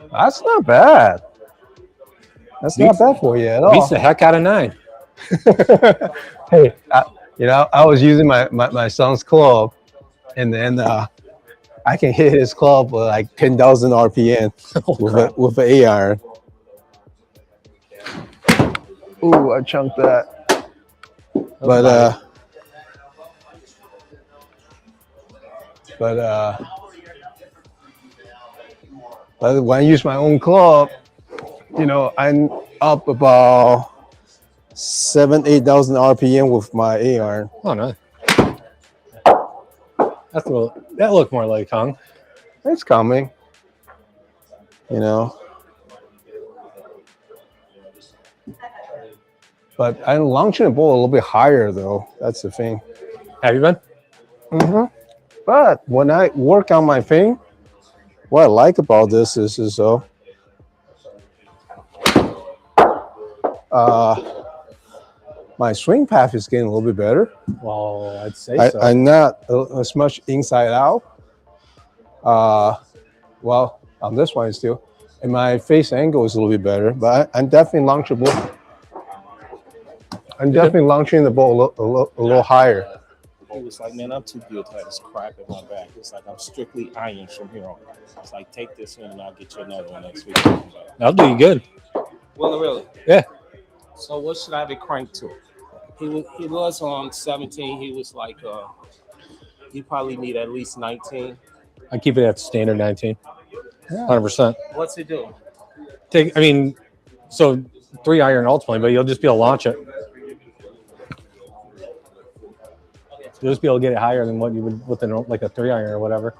That's not bad. That's not bad for you at Beats all. the heck out of 9. Hey, I was using my son's club, and then I can hit his club with like 10,000 RPM Oh, with crap. an A iron. Ooh, I chunked that. But but uh, but when I use my own club, I'm up about 8,000 RPM with my A iron. Oh, no. That looked more like hung. It's coming, you know. But I'm launching the ball a little bit higher though. That's the thing. Have you been? But when I work on my thing, what I like about this is though, my swing path is getting a little bit better. Well, I'd say so. I'm not as much inside out. Well, on this one still, and my face angle is a little bit better. But I'm definitely launching the ball. I'm definitely launching the ball a little higher. He was like, man, I'm too good to have this crap in my back. It's like I'm strictly irons from here on. It's like, take this one and I'll get you another one next week. That'll do you good. Well, really? Yeah. So what should I be cranked to? He was on 17. He was like, you probably need at least 19. I keep it at standard 19. 100%. What's he doing? So 3 iron ultimately, but you'll just be able to launch it. You'll just be able to get it higher than what you would with like a 3 iron or whatever.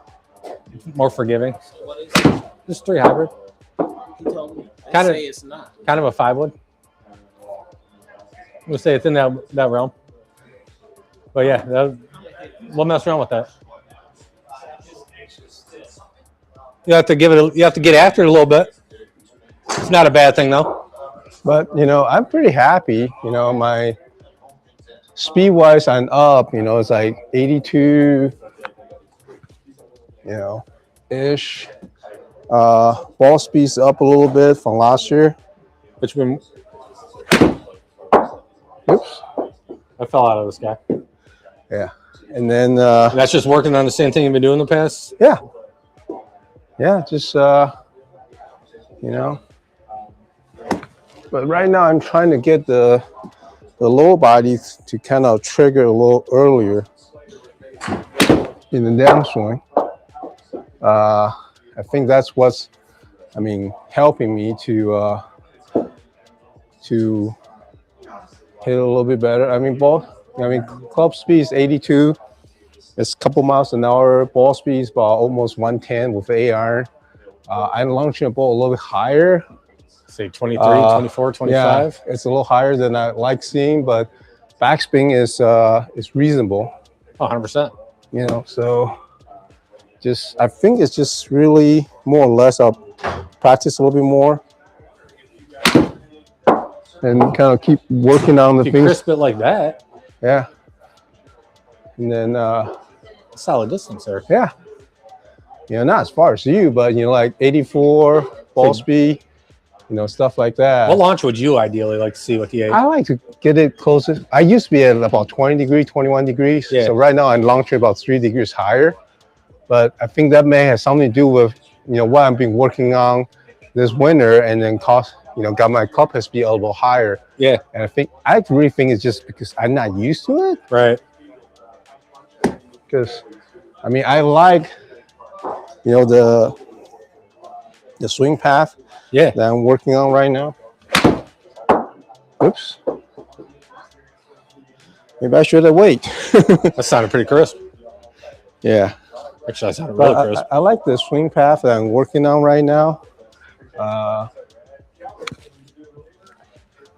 More forgiving. So what is it? Just 3 hybrid. He told me. They Kind of- say it's not. Kind of a 5 wood. We'll say it's in that realm. But yeah, we'll mess around with that. You have to get after it a little bit. It's not a bad thing though. But I'm pretty happy. My speed wise, I'm up. It's like 82. Ish. Ball speed's up a little bit from last year. Which been Oops. I fell out of this guy. Yeah. And then That's just working on the same thing you've been doing the past. yeah, just But right now I'm trying to get the lower body to kind of trigger a little earlier in the downswing. I think that's what's helping me to hit it a little bit better. Club speed is 82. It's a couple miles an hour. Ball speed is about almost 110 with the A iron. I'm launching the ball a little bit higher. Say 23, 24, 25. Yeah, it's a little higher than I like seeing, but backspin is reasonable. 100%. So I think it's just really more or less I'll practice a little bit more and kind of keep working on the If you things. crisp it like that, Yeah. And then solid distance there. yeah. Not as far as you, but like 84 ball speed, stuff like that. What launch would you ideally like to see with the 8? I like to get it closer. I used to be at about 20 degrees, 21 degrees. Yeah. So right now I'm launching about 3 degrees higher. But I think that may have something to do with, what I've been working on this winter and then got my club head speed a little higher. Yeah. And I really think it's just because I'm not used to it. Right. Because, I like, the swing path Yeah. that I'm working on right now. Oops. Maybe I should have waited. That sounded pretty crisp. Yeah. Actually, that sounded really But crisp. I like the swing path that I'm working on right now.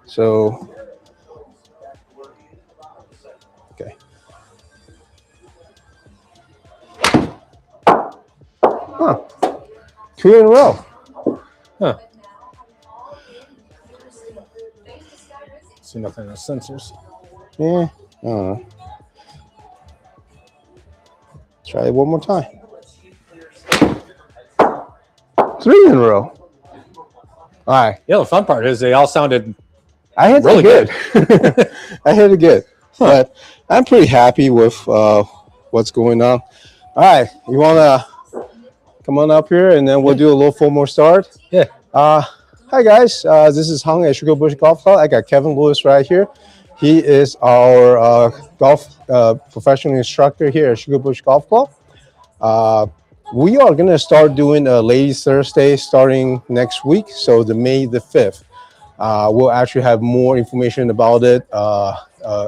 So, okay. Huh. 2 in a row. Huh. See nothing in the sensors. Yeah. I don't know. Try it one more time. 3 in a row. All right. Yeah, the fun part is they all sounded I hit really it good. I hit it good. But I'm pretty happy with what's going on. All right. You want to come on up here and then we'll do a little formal start? Yeah. Hi, guys. This is Hung at Sugarbush Golf Club. I got Kevin Lewis right here. He is our golf professional instructor here at Sugarbush Golf Club. We are going to start doing a Ladies Thursday starting next week, so the May the 5th. We'll actually have more information about it, a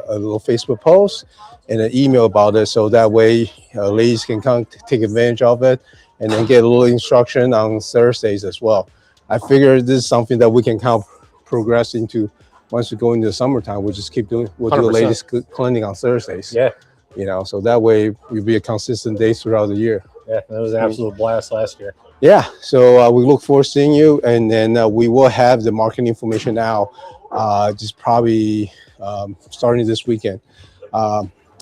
little Facebook post and an email about it, so that way ladies can come take advantage of it and then get a little instruction on Thursdays as well. I figure this is something that we can kind of progress into once we go into the summertime. We'll just keep doing, we'll do a 100%. ladies clinic on Thursdays. Yeah. You know, so that way we'll be a consistent day throughout the year. Yeah, that was an absolute blast last year. Yeah, so we look forward to seeing you, and then we will have the marketing information out just probably starting this weekend.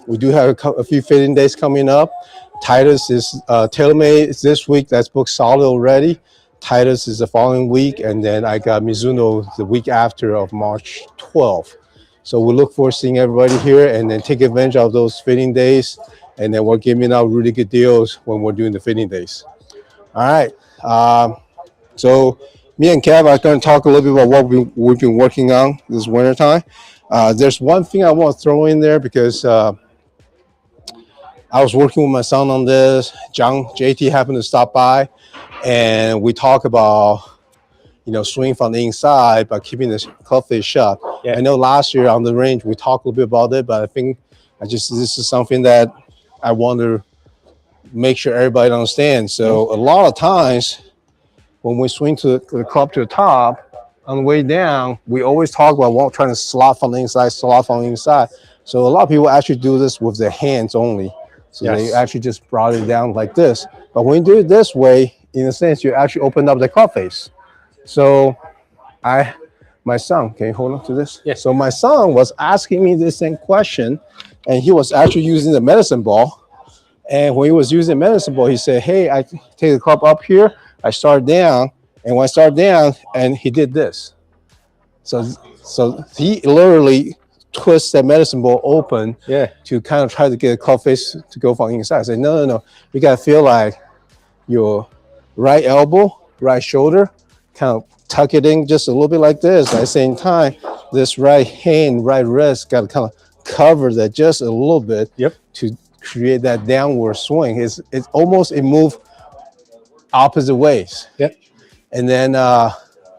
We do have a few fitting days coming up. Titus is TaylorMade is this week. That's booked solid already. Titus is the following week, and then I got Mizuno the week after of March 12th. So we look forward to seeing everybody here, and then take advantage of those fitting days, and then we're giving out really good deals when we're doing the fitting days. All right. So me and Kev are going to talk a little bit about what we've been working on this wintertime. There's one thing I want to throw in there because I was working with my son on this. JT happened to stop by, and we talk about, you know, swing from the inside by keeping the club face shut. Yeah. I know last year on the range we talked a little bit about it, but I think this is something that I want to make sure everybody understands. So a lot of times when we swing to the club to the top, on the way down, we always talk about trying to slot from the inside, slot from the inside. So a lot of people actually do this with their hands only. So Yes. they actually just brought it down like this. But when you do it this way, in a sense, you actually open up the club face. So my son, can you hold on to this? Yes. So my son was asking me the same question, and he was actually using the medicine ball. And when he was using medicine ball, he said, hey, I take the club up here, I start down, and when I start down, and he did this. So he literally twists that medicine ball open to kind of try to get a club face to go from inside. I said, no. You got to feel like your right elbow, right shoulder, kind of tuck it in just a little bit like this. At the same time, this right hand, right wrist got to kind of cover that just a little bit to create that downward swing. It's almost a move opposite ways. And then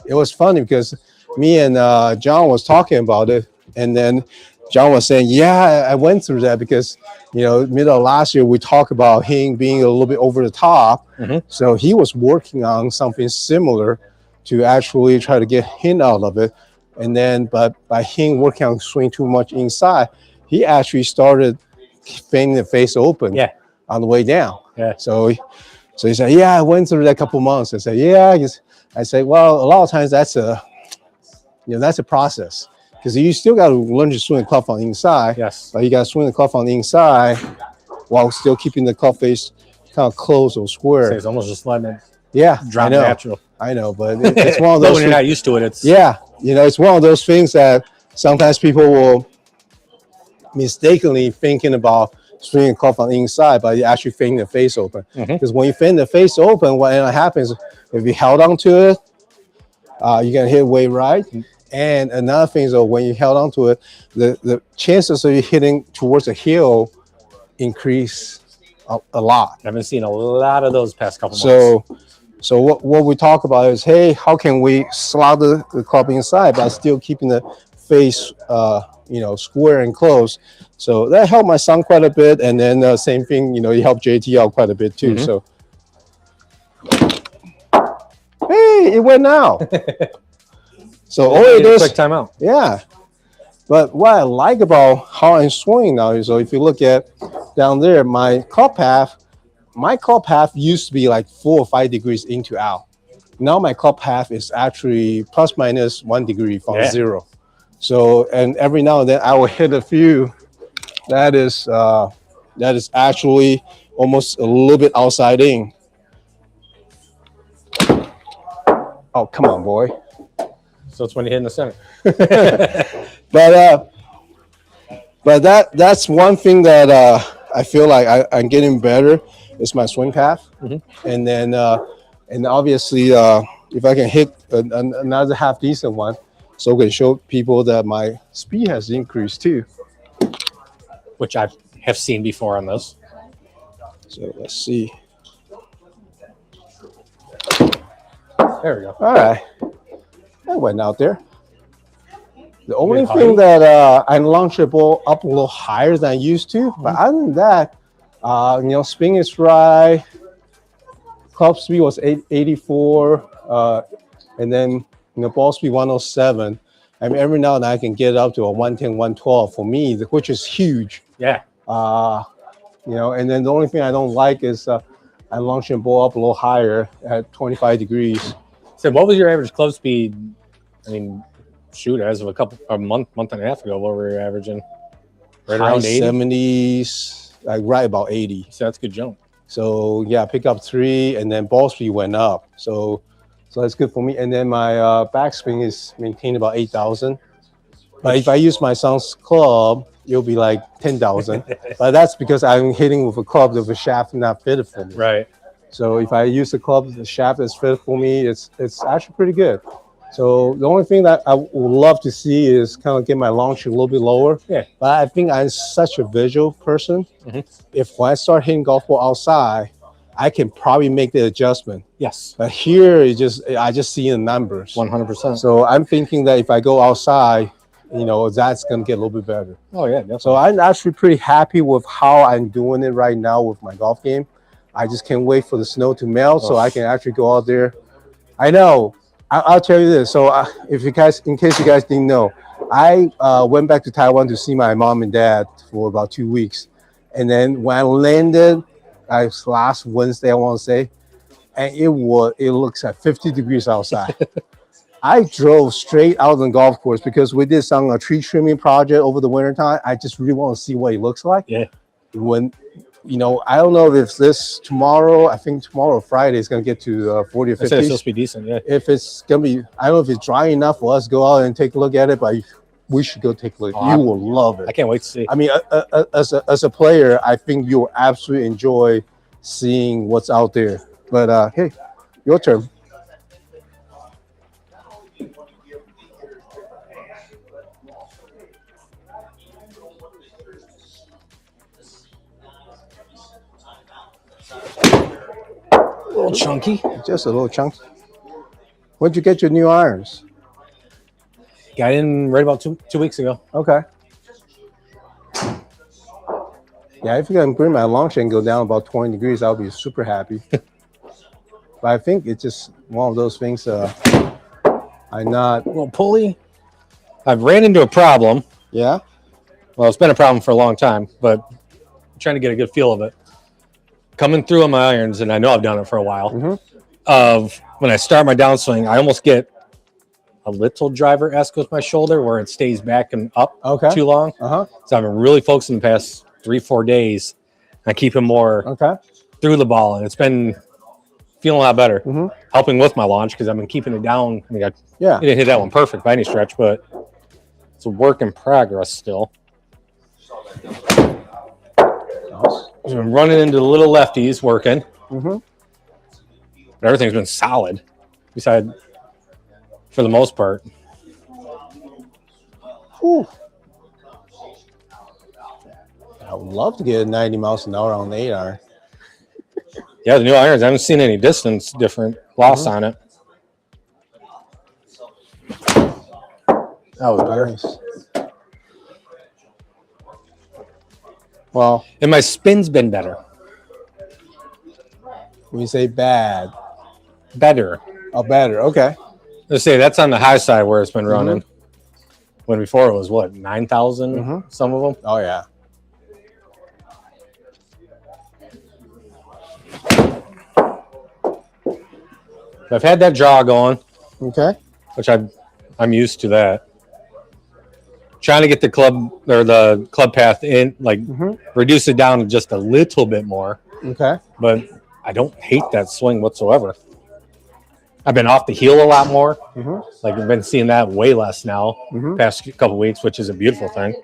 it was funny because me and John was talking about it, and then John was saying, yeah, I went through that because, you know, middle of last year we talked about him being a little bit over the top. So he was working on something similar to actually try to get him out of it. And then but by him working on swing too much inside, he actually started feinting the face open on the way down. So he said, yeah, I went through that a couple months. I said, yeah. I said, well, a lot of times that's a process because you still got to learn to swing the club on the inside. But you got to swing the club on the inside while still keeping the club face kind of closed or square. So it's almost just letting it drop natural. I know, but it's one of those. When you're not used to it, it's you know, it's one of those things that sometimes people will mistakenly thinking about swinging the club on the inside, but you're actually feinting the face open. Because when you feint the face open, what happens if you held onto it, you're gonna hit way right. And another thing is that when you held onto it, the chances of you hitting towards the heel increase a lot. I've been seeing a lot of those past couple months. So what we talk about is, hey, how can we slot the club inside but still keeping the face you know, square and close? So that helped my son quite a bit, and then same thing, you know, he helped JT out quite a bit too. So hey, it went out. So all it is, quick timeout. Yeah. But what I like about how I'm swinging now is, so if you look at down there, my club path used to be like 4 or 5 degrees in to out. Now my club path is actually plus minus 1 degree from zero. So, and every now and then I will hit a few that is actually almost a little bit outside in. Oh, come on, boy. So it's when you hit in the center. But that's one thing that I feel like I'm getting better is my swing path, and then and obviously if I can hit another half decent one, so we can show people that my speed has increased too. Which I have seen before on this. So let's see. There we go. All right, that went out there. The only Good thing height. that I launched the ball up a little higher than I used to, but other than that, spin is right. Club speed was 84, and then ball speed 107. I mean, every now and then I can get up to a 110, 112 for me, which is huge. Yeah. And then the only thing I don't like is I launched the ball up a little higher at 25 degrees. So what was your average club speed? I mean, shoot, as of a month and a half ago, what were you averaging? Right High around 80? 70s, like right about 80. So that's a good jump. So yeah, pick up 3, and then ball speed went up. So that's good for me. And then my backspin is maintained about 8,000. But if I use my son's club, it'll be like 10,000. But that's because I'm hitting with a club with a shaft not fitted for me. Right. So if I use the club, the shaft that's fitted for me, it's actually pretty good. So the only thing that I would love to see is kind of get my launch a little bit lower. Yeah. But I think I'm such a visual person. If when I start hitting golf ball outside, I can probably make the adjustment. Yes. But here, I just see the numbers. 100%. So I'm thinking that if I go outside, that's going to get a little bit better. Oh, yeah, definitely. So I'm actually pretty happy with how I'm doing it right now with my golf game. I just can't wait for the snow to melt so I can actually go out there. I know. I'll tell you this. So in case you guys didn't know, I went back to Taiwan to see my mom and dad for about 2 weeks. And then when I landed, last Wednesday, I want to say, and it looks at 50 degrees outside. I drove straight out on the golf course because we did some tree trimming project over the winter time. I just really want to see what it looks like. Yeah. When, I don't know if this tomorrow, I think tomorrow, Friday, is going to get to 40 or 50. It's supposed to be decent, yeah. If it's going to be, I don't know if it's dry enough for us to go out and take a look at it, but we should go take a look. You will love it. I can't wait to see. I mean, as a player, I think you'll absolutely enjoy seeing what's out there. But hey, your turn. A little chunky. Just a little chunky. When'd you get your new irons? Got in right about two weeks ago. Okay. Yeah, if you can bring my launch and go down about 20 degrees, I'll be super happy. But I think it's just one of those things. I'm not. Well, pulley. I've ran into a problem. Yeah. Well, it's been a problem for a long time, but I'm trying to get a good feel of it. Coming through on my irons, and I know I've done it for a while. Of when I start my downswing, I almost get a little driver-esque with my shoulder where it stays back and up too long. So I've been really focusing the past 3-4 days. I keep it more through the ball, and it's been feeling a lot better. Helping with my launch because I've been keeping it down. I mean, I didn't hit that one perfect by any stretch, but it's a work in progress still. I've been running into the little lefties working. But everything's been solid, besides for the most part. Whew. I would love to get 90 miles an hour on the 8-iron. Yeah, the new irons, I haven't seen any distance different loss on it. That was better. Nice. Well, And my spin's been better. when you say bad, Better. oh, better. Okay. Let's say that's on the high side where it's been running. When before it was what, 9,000? Some of them. Oh, yeah. I've had that draw going, Okay. which I'm used to that. Trying to get the club path in, like reduce it down just a little bit more. Okay. But I don't hate that swing whatsoever. I've been off the heel a lot more. Mhm. Like I've been seeing that way less now, Mhm. past couple weeks, which is a beautiful thing.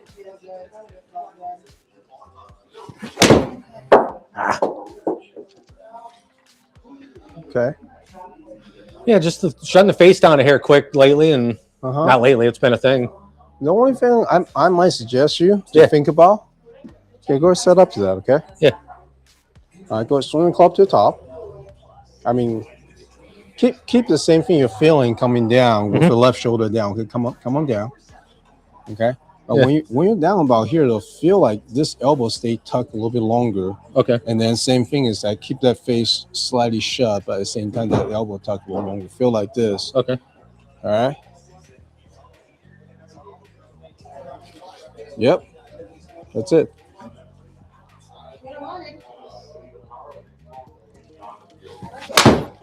Okay. Yeah, just shutting the face down a hair quick lately, and Uh-huh. not lately. It's been a thing. The only thing I might suggest you to Yeah. think about. Okay, go set up to that. Okay. Yeah. All right. Go swing the club to the top. I mean, keep the same thing you're feeling coming down with the left shoulder down. Okay, come on down. Okay. But Yeah. when you're down about here, it'll feel like this elbow stay tucked a little bit longer. Okay. And then same thing is that keep that face slightly shut, but at the same time that elbow tucked a little longer. Feel like this. Okay. All right. Yep. That's it.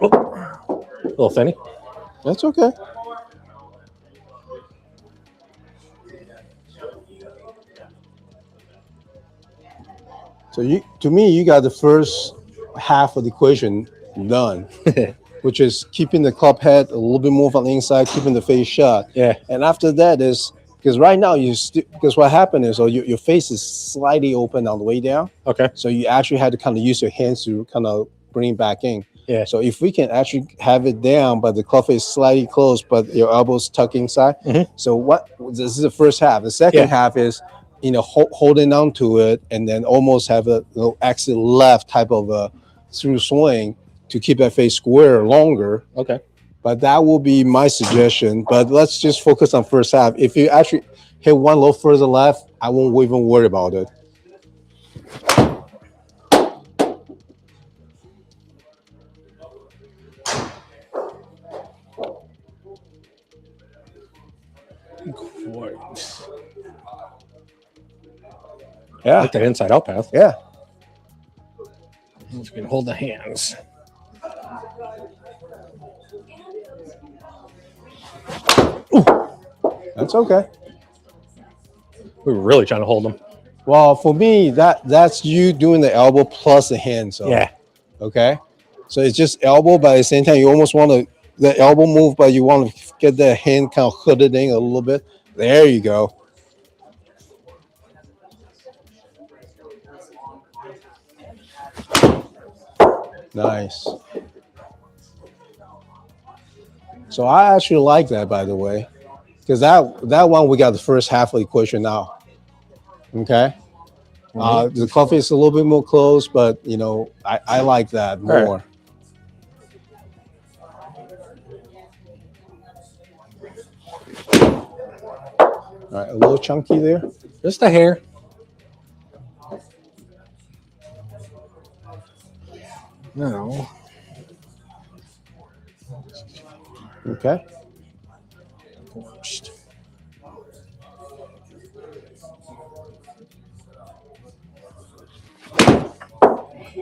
Oh, a little thinny. That's okay. So to me, you got the first half of the equation done, which is keeping the club head a little bit more on the inside, keeping the face shut. Yeah. And after that is because right now because what happened is your face is slightly open on the way down. Okay. So you actually had to kind of use your hands to kind of bring it back in. Yeah. So if we can actually have it down, but the club face slightly closed, but your elbows tucked inside. So this is the first half. The second half is holding on to it and then almost have a exit left type of a through swing to keep that face square longer. Okay. But that will be my suggestion. But let's just focus on first half. If you actually hit one little further left, I won't even worry about it. I Yeah. like that inside out path. Yeah. We can hold the hands. That's okay. We were really trying to hold them. Well, for me, that's you doing the elbow plus the hand. So Yeah. okay. So it's just elbow, but at the same time, you almost want the elbow move, but you want to get the hand kind of hooded in a little bit. There you go. Nice. So I actually like that, by the way, because that one we got the first half of the equation now. Okay. The club face is a little bit more close, but I like that more. All right, a little chunky there. Just a hair. No. Okay.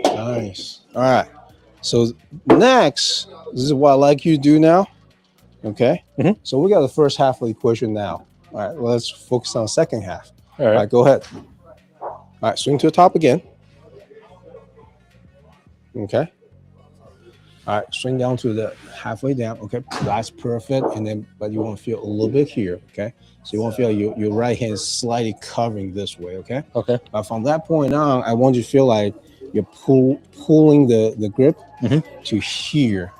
Nice. All right. So next, this is what I like you to do now. Okay. So we got the first half of the equation now. All right. Well, let's focus on the second half. All right. Go ahead. All right. Swing to the top again. Okay. All right. Swing down to the halfway down. Okay. That's perfect. And then, but you want to feel a little bit here. Okay. So you want to feel your right hand is slightly covering this way. Okay. Okay. But from that point on, I want you to feel like you're pulling the grip to here.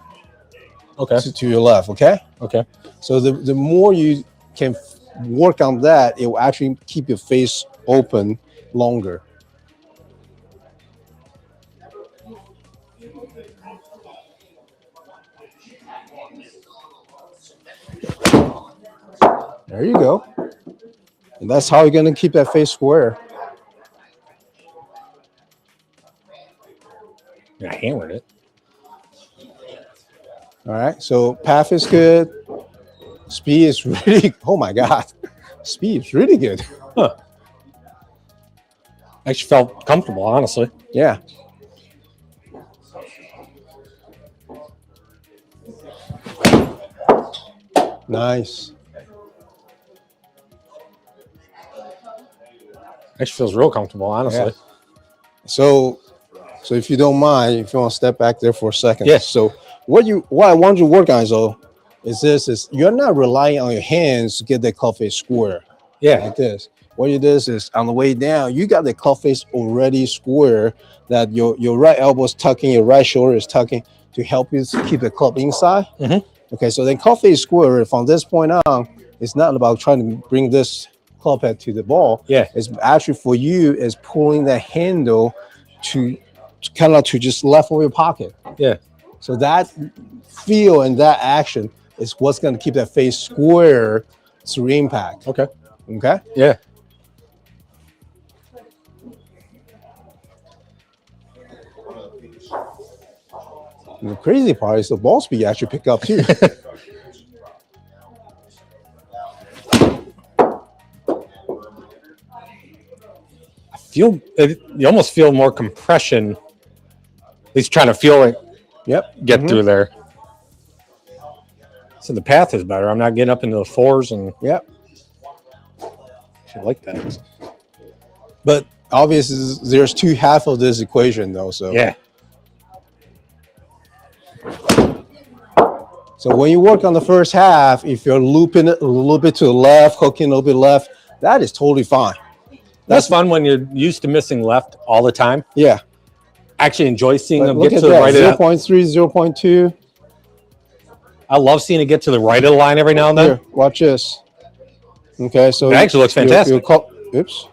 Okay. To your left. Okay. Okay. So the more you can work on that, it will actually keep your face open longer. There you go. And that's how you're going to keep that face square. I hammered it. All right. So path is good. Speed is really, oh my God. Speed is really good. Huh. I actually felt comfortable, honestly. Yeah. Nice. Actually feels real comfortable, honestly. Yeah. So if you don't mind, if you want to step back there for a second. Yes. So what I want you to work on is though is you're not relying on your hands to get the club face square Yeah. like this. What you do is on the way down, you got the club face already square that your right elbow is tucking, your right shoulder is tucking to help you keep the club inside. Okay, so then club face square from this point on, it's not about trying to bring this club head to the ball. Yeah. It's actually for you is pulling the handle to kind of to just left of your pocket. Yeah. So that feel and that action is what's going to keep that face square through impact. Okay. Okay. Yeah. And the crazy part is the ball speed actually pick up too. You almost feel more compression. At least trying to feel it. Yep. Get through there. So the path is better. I'm not getting up into the fours and. Yep. I like that. But obviously, there's two half of this equation though. So yeah. So when you work on the first half, if you're looping it a little bit to the left, hooking a little bit left, that is totally fine. That's fun when you're used to missing left all the time. Yeah. Actually enjoy seeing them look get at to the that, right 0.3, 0.2. I love seeing it get to the right of the line every now and then. Here, watch this. Okay, so it actually looks fantastic. Oops.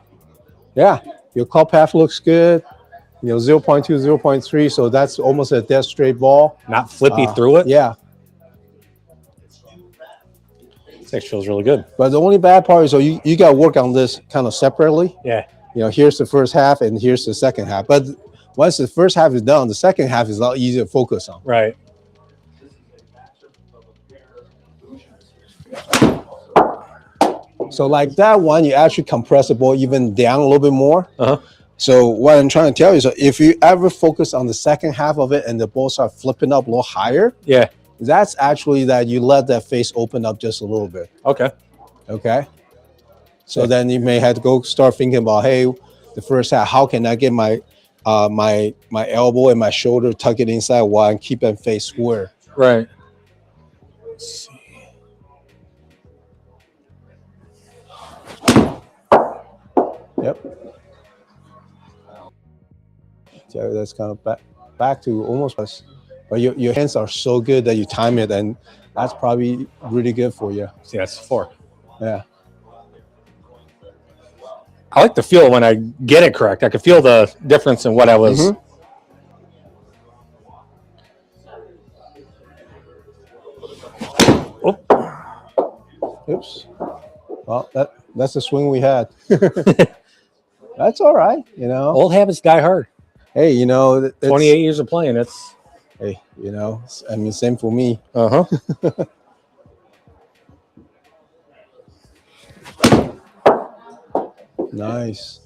Yeah, your call path looks good. 0.2, 0.3, so that's almost a dead straight ball. Not flippy through it. Yeah. This actually feels really good. But the only bad part is so you got to work on this kind of separately. Yeah. Here's the first half and here's the second half. But once the first half is done, the second half is a lot easier to focus on. Right. So like that one, you actually compress the ball even down a little bit more. So what I'm trying to tell you is if you ever focus on the second half of it and the ball start flipping up a little higher, yeah, that's actually that you let that face open up just a little bit. Okay. Okay. So then you may have to go start thinking about, hey, the first half, how can I get my my elbow and my shoulder tuck it inside while I'm keeping face square? Right. Let's see. Yep. So that's kind of back to almost us. But your hands are so good that you time it, and that's probably really good for you. See, that's 4. Yeah. I like to feel when I get it correct. I can feel the difference in what I was. Oops. Well, that's the swing we had. That's all right, Old habits die hard. Hey, 28 years of playing, it's. Hey, I mean, same for me. Nice.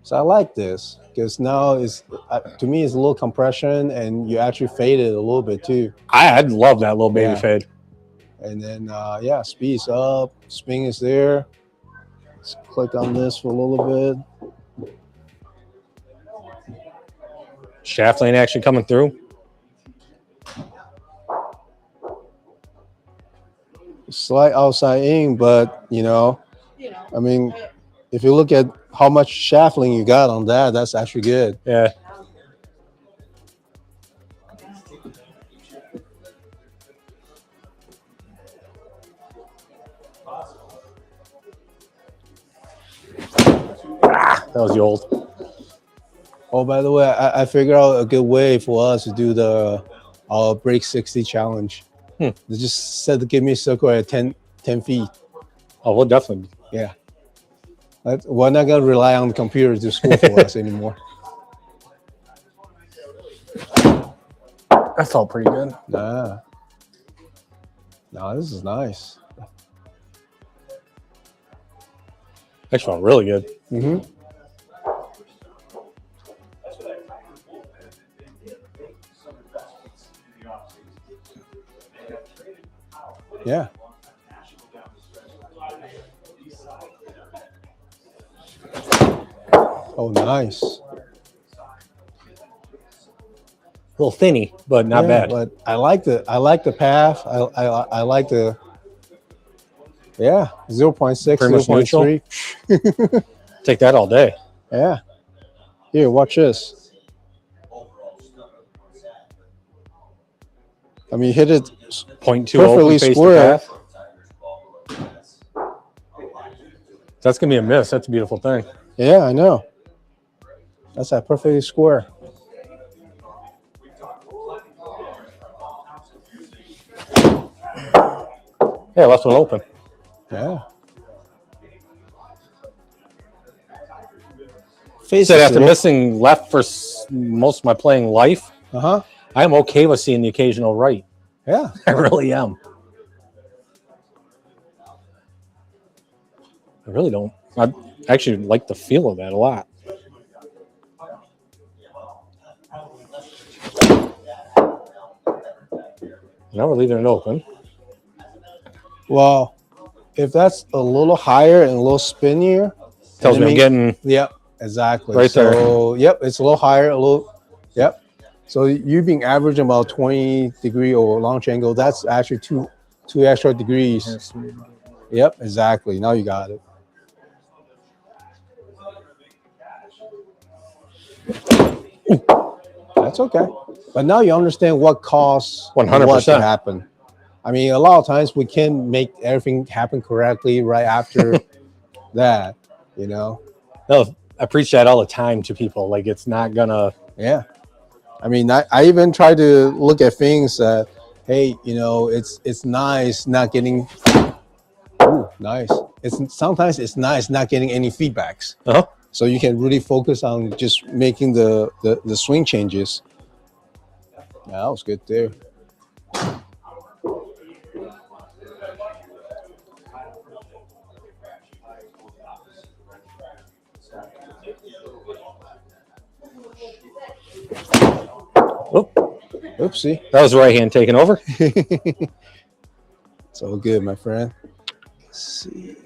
So I like this because now to me it's a little compression and you actually fade it a little bit too. I'd love that little baby fade. And then speed's up, spin is there. Let's click on this for a little bit. Shaft lane action coming through. Slight outside in, but I mean, if you look at how much shaftling you got on that, that's actually good. Yeah. That was the old. Oh, by the way, I figured out a good way for us to do the break 60 challenge. They just said to give me a circle at 10 feet. Oh, we'll definitely. Yeah. We're not going to rely on the computer to score for us anymore. That felt pretty good. Nah. No, this is nice. That felt really good. Yeah. Oh, nice. little thinny, but not bad. But I like the path. I like the 0.6, Pretty much neutral. 0.3. Take that all day. Yeah. Here, watch this. I mean, hit it 0.2 perfectly open face square. path. That's gonna be a miss. That's a beautiful thing. Yeah, I know. That's that perfectly square. Yeah, left one open. Yeah. Face said after missing left for most of my playing life, I am okay with seeing the occasional right. Yeah, I really am. I really don't. I actually like the feel of that a lot. Now we're leaving it open. Well, if that's a little higher and a little spinnier, tells me I'm getting. Yep, exactly. Right so, there. Yep, it's a little higher, a little. Yep. So you being averaging about 20 degree or launch angle, that's actually two extra degrees. Yes. Yep, exactly. Now you got it. That's okay. But now you understand what caused 100% what to happen. I mean, a lot of times we can make everything happen correctly right after that, you know? No, I preach that all the time to people. Like, it's not gonna. Yeah. I mean, I even try to look at things that, hey, you know, it's nice not getting. Ooh, nice. Sometimes it's nice not getting any feedbacks. So you can really focus on just making the swing changes. Yeah, that was good there. Oopsie. That was right hand taking over. It's all good, my friend. Let's see.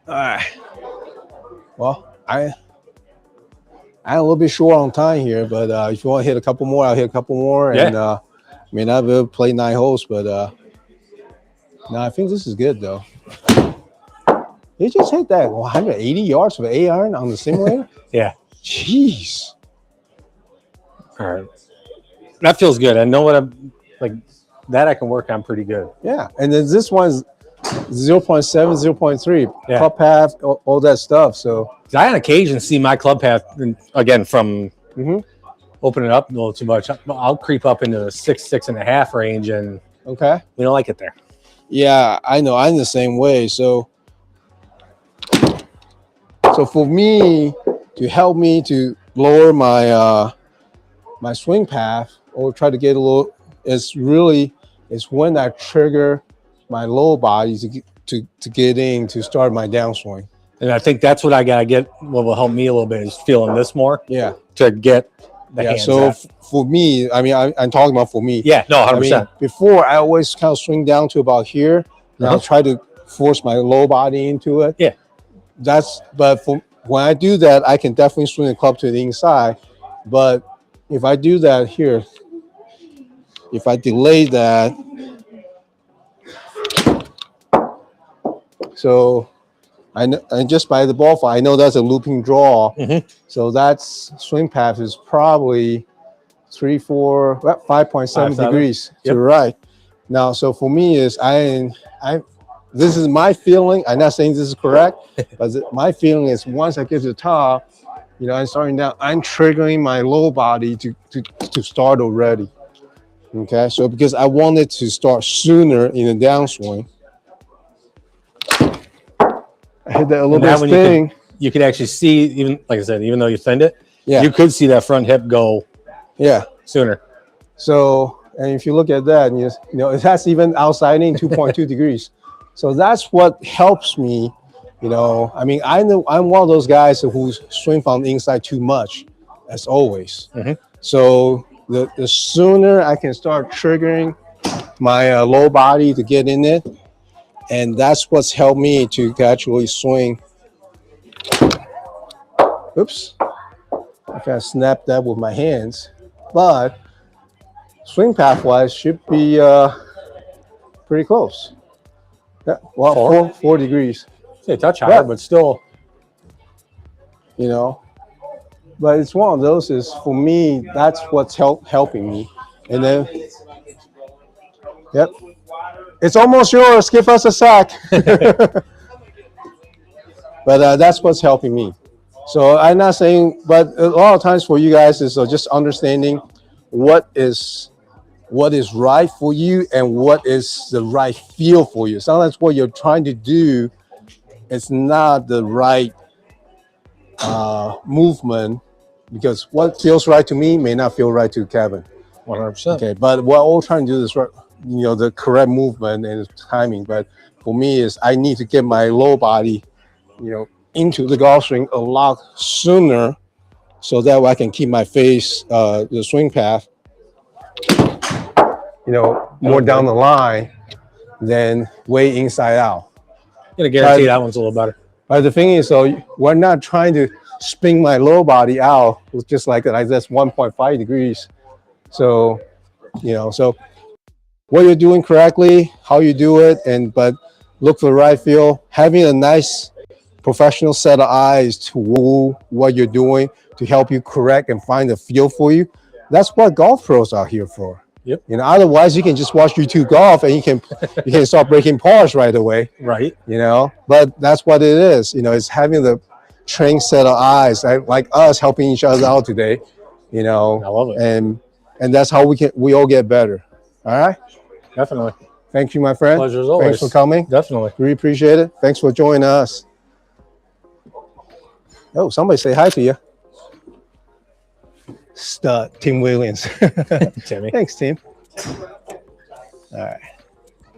All right. Well, I'm a little bit short on time here, but if you want to hit a couple more, I'll hit a couple more. Yeah. And I may not be able to play 9 holes, but no, I think this is good though. You just hit that 180 yards with an 8-iron on the simulator? Yeah. Jeez. All right. That feels good. I know what I'm like. That I can work on pretty good. Yeah. And then this one's 0.7, 0.3. Yeah. Club path, all that stuff. So I on occasion see my club path again from open it up a little too much. I'll creep up into the 6.5 range, and we don't like it there. Yeah, I know. I'm the same way. So for me to help me to lower my my swing path or try to get a little, it's when I trigger my low body to get in to start my downswing. And I think that's what I gotta get. What will help me a little bit is feeling this more. Yeah. To get the hands. So for me, I mean, I'm talking about for me. Yeah. No, 100%. I mean, before I always kind of swing down to about here. And I'll try to force my low body into it. Yeah. But when I do that, I can definitely swing the club to the inside. But if I do that here, if I delay that, so I just by the ball flight, I know that's a looping draw. So that's swing path is probably 5.7 degrees to the right. Now, so for me is this is my feeling. I'm not saying this is correct, but my feeling is once I get to the top, you know, I'm starting down. I'm triggering my low body to start already. Okay, so because I wanted to start sooner in the downswing, I hit that a little bit spinning. You could actually see, even like I said, even though you thinned it, you could see that front hip go. Yeah, sooner. So, and if you look at that, and you know, that's even outsiding 2.2 degrees. So that's what helps me. You know, I mean, I know I'm one of those guys who swing from the inside too much, as always. So the sooner I can start triggering my low body to get in it, and that's what's helped me to actually swing. Oops, I kind of snapped that with my hands, but swing path wise should be pretty close. Yeah, well, Four? 4 degrees. Say a touch higher, Yeah. but still. You know, but it's one of those. Is for me, that's what's helping me. And then, yep, it's almost yours. Give us a sack. But that's what's helping me. So I'm not saying, but a lot of times for you guys is just understanding what is right for you and what is the right feel for you. Sometimes what you're trying to do is not the right movement, because what feels right to me may not feel right to Kevin. 100%. Okay, but we're all trying to do this, the correct movement and timing. But for me, is I need to get my lower body, into the golf swing a lot sooner, so that way I can keep my face, the swing path, more down the line than way inside out. I'm gonna guarantee that one's a little better. But the thing is, so we're not trying to spin my lower body out. It's just like that's 1.5 degrees. So, so what you're doing correctly, how you do it, but look for the right feel. Having a nice professional set of eyes to what you're doing to help you correct and find a feel for you. That's what golf pros are here for. Yep. Otherwise you can just watch YouTube golf and you can start breaking pars right away. Right. But that's what it is. It's having the trained set of eyes, like us helping each other out today. I love it. And that's how we all get better. All right. Definitely. Thank you, my friend. Pleasure as always. Thanks for coming. Definitely. We appreciate it. Thanks for joining us. Oh, somebody say hi to you. Stud, Tim Williams. Timmy. Thanks, Tim. All right.